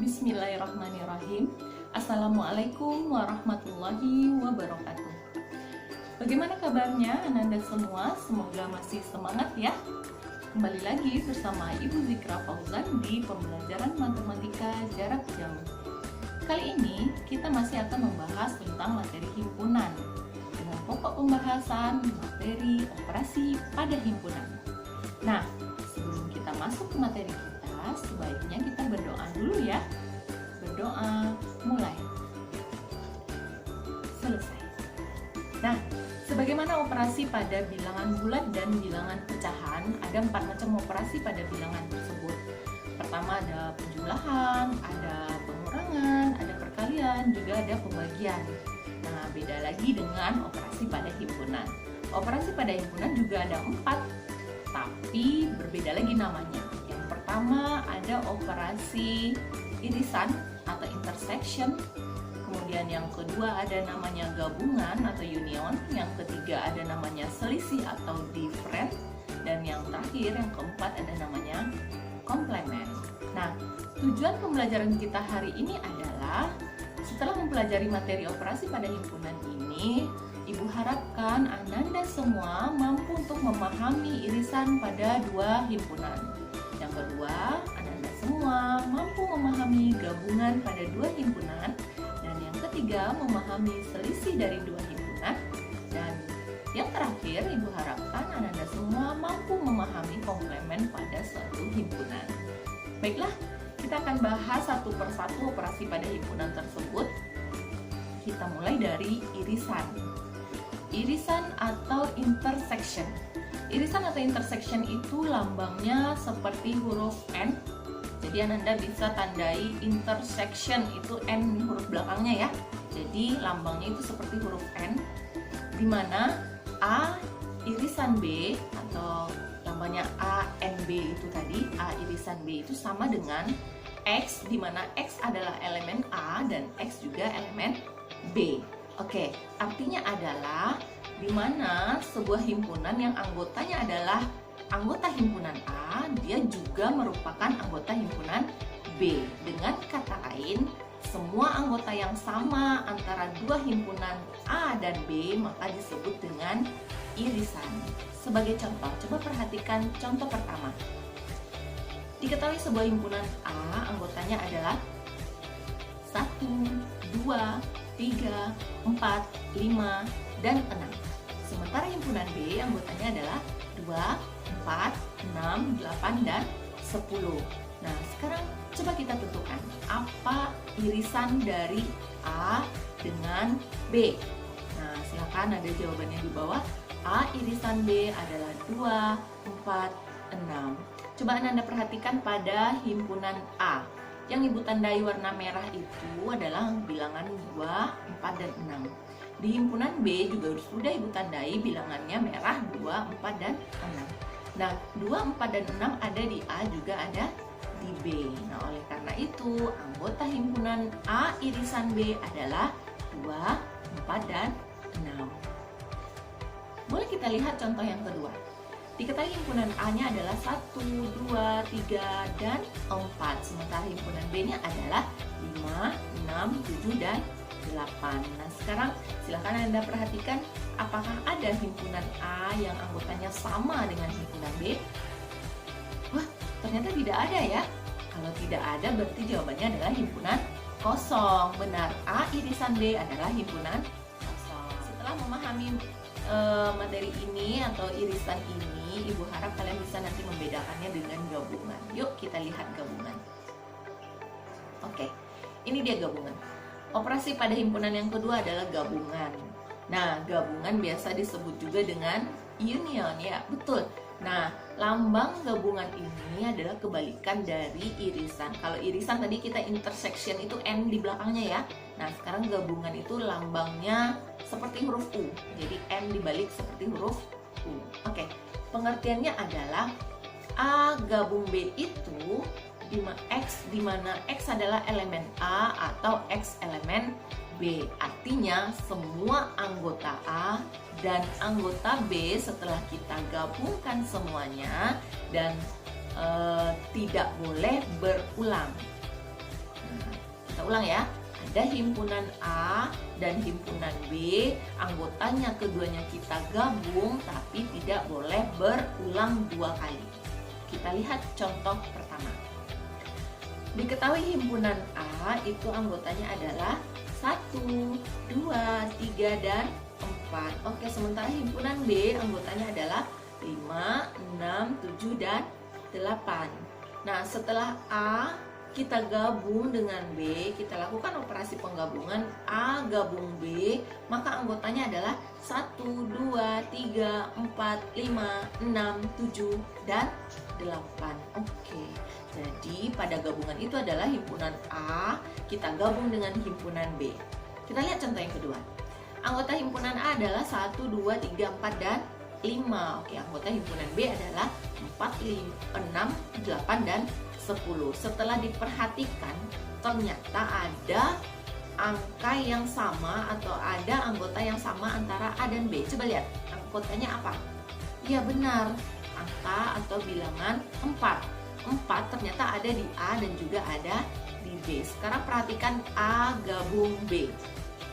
Bismillahirrahmanirrahim. Assalamualaikum warahmatullahi wabarakatuh. Bagaimana kabarnya Ananda semua? Semoga masih semangat ya. Kembali lagi bersama Ibu Zikra Fauzan di pembelajaran matematika jarak jauh. Kali ini kita masih akan membahas tentang materi himpunan dengan pokok pembahasan materi operasi pada himpunan. Nah, sebelum kita masuk ke materi kita, sebaiknya kita berdoa dulu ya. Berdoa, mulai. Selesai. Nah, sebagaimana operasi pada bilangan bulat dan bilangan pecahan, ada 4 macam operasi pada bilangan tersebut. Pertama ada penjumlahan, ada pengurangan, ada perkalian, juga ada pembagian. Nah, beda lagi dengan operasi pada himpunan. Operasi pada himpunan juga ada 4, tapi berbeda lagi namanya. Yang pertama ada operasi irisan atau intersection. Kemudian yang kedua ada namanya gabungan atau union. Yang ketiga ada namanya selisih atau different. Dan yang terakhir, yang keempat ada namanya komplement. Nah, tujuan pembelajaran kita hari ini adalah setelah mempelajari materi operasi pada himpunan ini, Ibu harapkan Ananda semua mampu untuk memahami irisan pada 2 himpunan. Yang kedua, Ananda semua mampu memahami gabungan pada 2 himpunan. Dan yang ketiga, memahami selisih dari 2 himpunan. Dan yang terakhir, Ibu harapkan Ananda semua mampu memahami komplement pada suatu himpunan. Baiklah, kita akan bahas satu persatu operasi pada himpunan tersebut. Kita mulai dari irisan. Irisan atau intersection. Irisan atau intersection itu lambangnya seperti huruf N. Jadi Ananda bisa tandai intersection itu N huruf belakangnya ya. Jadi lambangnya itu seperti huruf N, di mana A irisan B atau lambangnya A N B itu tadi, A irisan B itu sama dengan X, di mana X adalah elemen A dan X juga elemen B. Oke, artinya adalah di mana sebuah himpunan yang anggotanya adalah anggota himpunan A, dia juga merupakan anggota himpunan B. Dengan kata lain, semua anggota yang sama antara 2 himpunan A dan B maka disebut dengan irisan. Sebagai contoh, coba perhatikan contoh pertama. Diketahui sebuah himpunan A anggotanya adalah 1, 2, 3, 4, 5, dan 6. Sementara himpunan B anggotanya adalah 2, 4, 6, 8, dan 10. Nah, sekarang coba kita tentukan apa irisan dari A dengan B. Nah, silakan ada jawabannya di bawah. A irisan B adalah 2, 4, 6. Coba Anda perhatikan pada himpunan A. Yang Ibu tandai warna merah itu adalah bilangan 2, 4, dan 6. Di himpunan B juga sudah Ibu tandai bilangannya merah 2, 4, dan 6. Nah, 2, 4, dan 6 ada di A juga ada di B. Nah, oleh karena itu anggota himpunan A irisan B adalah 2, 4, dan 6. Boleh kita lihat contoh yang kedua. Diketahui himpunan A-nya adalah 1, 2, 3, dan 4. Sementara himpunan B-nya adalah 5, 6, 7, dan 8. Nah, sekarang silakan Anda perhatikan apakah ada himpunan A yang anggotanya sama dengan himpunan B? Wah, ternyata tidak ada ya. Kalau tidak ada berarti jawabannya adalah himpunan kosong. Benar, A irisan B adalah himpunan kosong. Setelah memahami materi ini atau irisan ini, Ibu harap kalian bisa nanti membedakannya dengan gabungan. Yuk kita lihat gabungan. Oke, ini dia gabungan. Operasi pada himpunan yang kedua adalah gabungan. Nah, gabungan biasa disebut juga dengan union ya, betul. Nah, lambang gabungan ini adalah kebalikan dari irisan. Kalau irisan tadi kita intersection itu N di belakangnya ya. Nah, sekarang gabungan itu lambangnya seperti huruf U. Jadi N dibalik seperti huruf U. Oke, pengertiannya adalah A gabung B itu di mana X adalah elemen A atau X elemen B. Artinya semua anggota A dan anggota B setelah kita gabungkan semuanya dan tidak boleh berulang. Nah, ulang ya. Ada himpunan A dan himpunan B, anggotanya keduanya kita gabung tapi tidak boleh berulang 2 kali. Kita lihat contoh pertama. Diketahui himpunan A itu anggotanya adalah 1, 2, 3, dan 4. Oke, sementara himpunan B anggotanya adalah 5, 6, 7, dan 8. Nah, setelah A kita gabung dengan B, kita lakukan operasi penggabungan A gabung B, maka anggotanya adalah 1, 2, 3, 4, 5, 6, 7, dan 8. Oke, jadi pada gabungan itu adalah himpunan A, kita gabung dengan himpunan B. Kita lihat contoh yang kedua. Anggota himpunan A adalah 1, 2, 3, 4, dan 5. Oke, anggota himpunan B adalah 4, 5, 6, 8, dan 10. Setelah diperhatikan, ternyata ada angka yang sama atau ada anggota yang sama antara A dan B. Coba lihat, anggotanya apa? Iya benar, angka atau bilangan 4. 4 ternyata ada di A dan juga ada di B. Sekarang perhatikan A gabung B.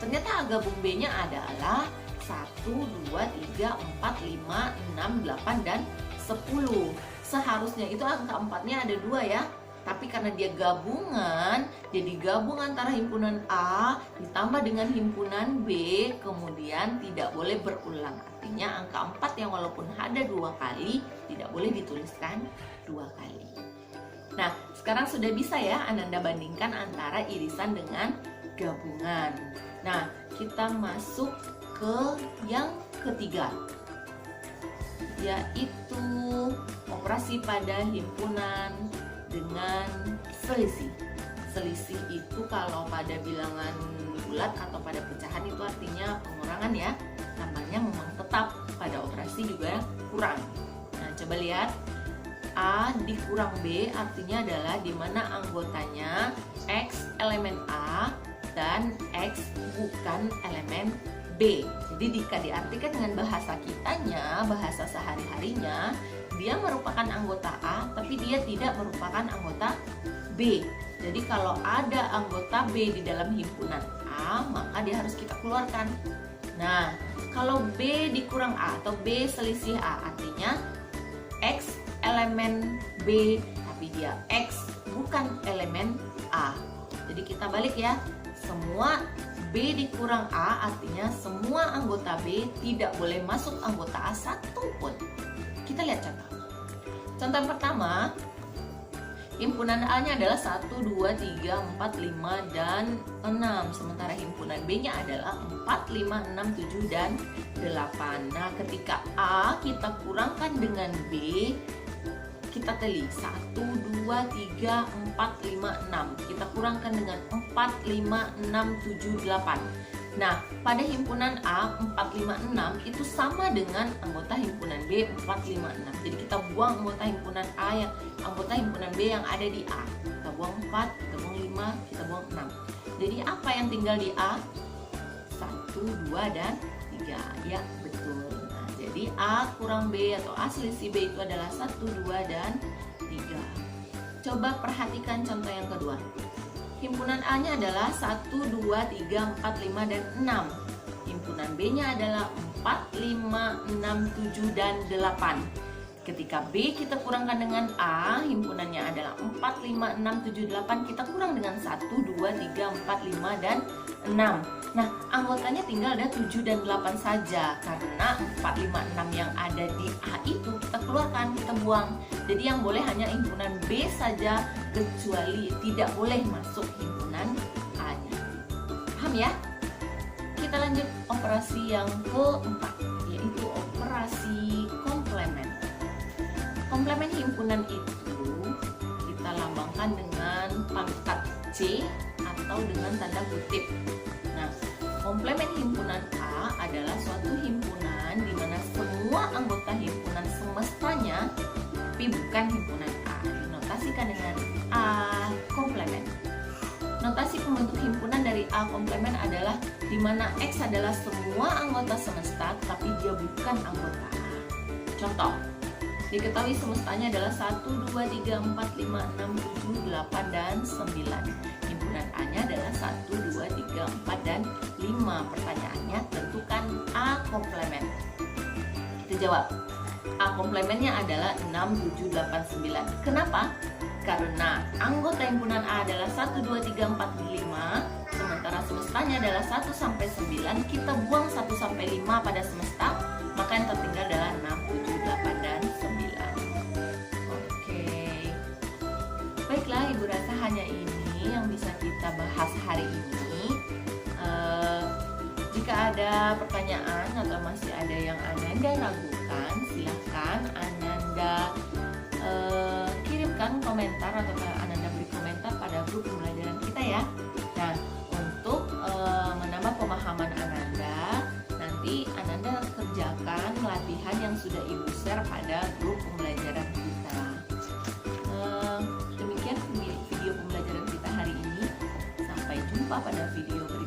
Ternyata A gabung B-nya adalah 1, 2, 3, 4, 5, 6, 8, dan 10. Seharusnya itu angka 4-nya ada 2 ya. Tapi karena dia gabungan, jadi gabung antara himpunan A ditambah dengan himpunan B, kemudian tidak boleh berulang. Artinya angka 4 yang walaupun ada 2 kali, tidak boleh dituliskan 2 kali. Nah, sekarang sudah bisa ya Ananda bandingkan antara irisan dengan gabungan. Nah, kita masuk ke yang ketiga, yaitu operasi pada himpunan dengan selisih. Selisih itu kalau pada bilangan bulat atau pada pecahan itu artinya pengurangan ya. Namanya memang tetap, pada operasi juga kurang. Nah, coba lihat. A dikurang B artinya adalah di mana anggotanya X elemen A dan X bukan elemen B. Jadi jika diartikan dengan bahasa kitanya, bahasa sehari-harinya, dia merupakan anggota A tapi dia tidak merupakan anggota B. Jadi kalau ada anggota B di dalam himpunan A, maka dia harus kita keluarkan. Nah, kalau B dikurang A atau B selisih A artinya X elemen B tapi dia X bukan elemen A. Jadi kita balik ya. Semua B dikurang A artinya semua anggota B tidak boleh masuk anggota A satupun. Kita lihat contoh. Contoh yang pertama, himpunan A-nya adalah 1, 2, 3, 4, 5, dan 6. Sementara himpunan B-nya adalah 4, 5, 6, 7, dan 8. Nah, ketika A kita kurangkan dengan B, kita teli 1, 2, 3, 4, 5, 6. Kita kurangkan dengan 4, 5, 6, 7, 8. Nah, pada himpunan A 4, 5, 6 itu sama dengan anggota himpunan B 4, 5, 6. Jadi kita buang anggota himpunan A anggota himpunan B yang ada di A. Kita buang 4, kita buang 5, kita buang 6. Jadi apa yang tinggal di A? 1, 2, dan 3. Ya, betul. Nah, jadi A kurang B atau A selisih B itu adalah 1, 2, dan 3. Coba perhatikan contoh yang kedua. Himpunan A-nya adalah 1, 2, 3, 4, 5, dan 6. Himpunan B-nya adalah 4, 5, 6, 7, dan 8. Ketika B kita kurangkan dengan A, himpunannya adalah 4, 5, 6, 7, 8. Kita kurang dengan 1, 2, 3, 4, 5, dan 6. Nah, anggotanya tinggal ada 7 dan 8 saja. Karena 4, 5, 6 yang ada di A itu kita keluarkan, kita buang. Jadi yang boleh hanya himpunan B saja, kecuali tidak boleh masuk himpunan A-nya. Paham ya? Kita lanjut operasi yang keempat, yaitu operasi komplement. Komplement himpunan itu kita lambangkan dengan pangkat C atau dengan tanda kutip. Nah, komplement himpunan A adalah suatu himpunan di mana semua anggota himpunan semestanya tapi bukan himpunan A. Dinotasikan dengan A komplement. Notasi pembentuk himpunan dari A komplement adalah di mana X adalah semua anggota semesta tapi dia bukan anggota A. Contoh, diketahui semestanya adalah 1, 2, 3, 4, 5, 6, 7, 8, dan 9. Himpunan A-nya adalah jawab. Komplemennya adalah 6, 7, 8, 9. Kenapa? Karena anggota himpunan A adalah 1, 2, 3, 4, 5, sementara semestanya adalah 1 sampai 9. Kita buang 1 sampai 5 pada semesta, maka yang tertinggal adalah 6, 7, 8, dan 9. Oke. Baiklah, Ibu rasa hanya ini yang bisa kita bahas hari ini. Jika ada pertanyaan atau masih ada yang Ananda ragukan, silahkan Ananda kirimkan komentar atau Ananda beri komentar pada grup pembelajaran kita ya. Nah, untuk menambah pemahaman Ananda, nanti Ananda kerjakan latihan yang sudah Ibu share pada grup pembelajaran kita. Demikian video pembelajaran kita hari ini. Sampai jumpa pada video berikutnya.